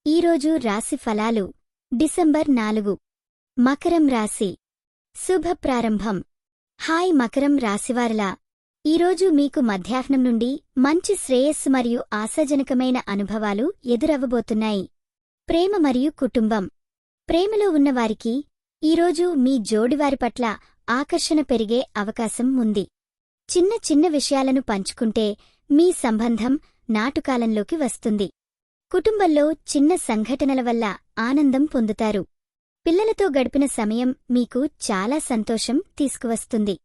ఈరోజు రాశి ఫలాలు డిసెంబర్ 4 మకరం రాశి శుభ ప్రారంభం. హాయ్ మకరం రాశివారలా, ఈరోజు మీకు మధ్యాహ్నం నుండి మంచి శ్రేయస్సు మరియు ఆశాజనకమైన అనుభవాలు ఎదురవ్వబోతున్నాయి. ప్రేమ మరియు కుటుంబం. ప్రేమలో ఉన్నవారికి ఈరోజు మీ జోడివారి పట్ల ఆకర్షణ పెరిగే అవకాశం ఉంది. చిన్న చిన్న విషయాలను పంచుకుంటే మీ సంబంధం నాటుకాలంలోకి వస్తుంది. కుటుంబంలో చిన్న సంఘటనల వల్ల ఆనందం పొందుతారు. పిల్లలతో గడిపిన సమయం మీకు చాలా సంతోషం తీసుకువస్తుంది.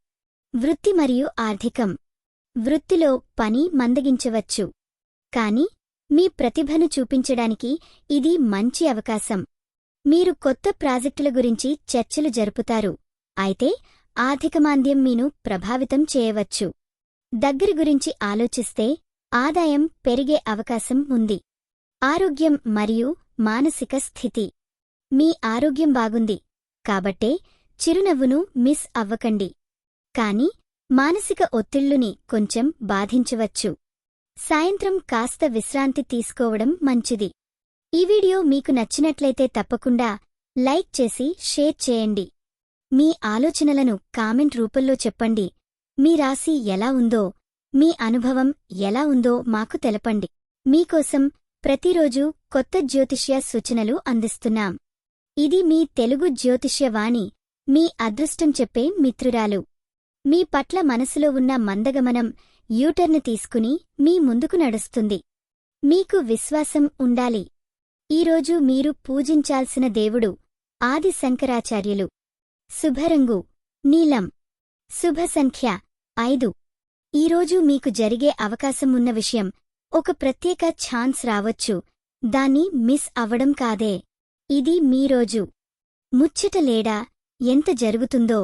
వృత్తి మరియు ఆర్థికం. వృత్తిలో పని మందగించవచ్చు, కాని మీ ప్రతిభను చూపించడానికి ఇది మంచి అవకాశం. మీరు కొత్త ప్రాజెక్టుల గురించి చర్చలు జరుపుతారు, అయితే ఆర్థికమాంద్యం మీను ప్రభావితం చేయవచ్చు. దగ్గరి గురించి ఆలోచిస్తే ఆదాయం పెరిగే అవకాశం ఉంది. ఆరోగ్యం మరియు మానసిక స్థితి. మీ ఆరోగ్యం బాగుంది కాబట్టే చిరునవ్వును మిస్ అవ్వకండి, కాని మానసిక ఒత్తిళ్లుని కొంచెం బాధించవచ్చు. సాయంత్రం కాస్త విశ్రాంతి తీసుకోవడం మంచిది. ఈ వీడియో మీకు నచ్చినట్లయితే తప్పకుండా లైక్ చేసి షేర్ చేయండి. మీ ఆలోచనలను కామెంట్ రూపంలో చెప్పండి. మీ రాశి ఎలా ఉందో, మీ అనుభవం ఎలా ఉందో మాకు తెలపండి. మీకోసం ప్రతిరోజు కొత్త జ్యోతిష్య సూచనలు అందిస్తున్నాం. ఇది మీ తెలుగు జ్యోతిష్యవాణి, మీ అదృష్టం చెప్పే మిత్రురాలు. మీ పట్ల మనసులో ఉన్న మందగమనం యూటర్న్ తీసుకుని మీ ముందుకు నడుస్తుంది. మీకు విశ్వాసం ఉండాలి. ఈరోజు మీరు పూజించాల్సిన దేవుడు ఆది శంకరాచార్యులు. శుభరంగు నీలం. శుభ సంఖ్య 5. ఈరోజు మీకు జరిగే అవకాశం ఉన్న విషయం, ఒక ప్రత్యేక ఛాన్స్ రావచ్చు, దాన్ని మిస్ అవ్వడం కాదే. ఇది మీ రోజు. ముచ్చట లేడా ఎంత జరుగుతుందో.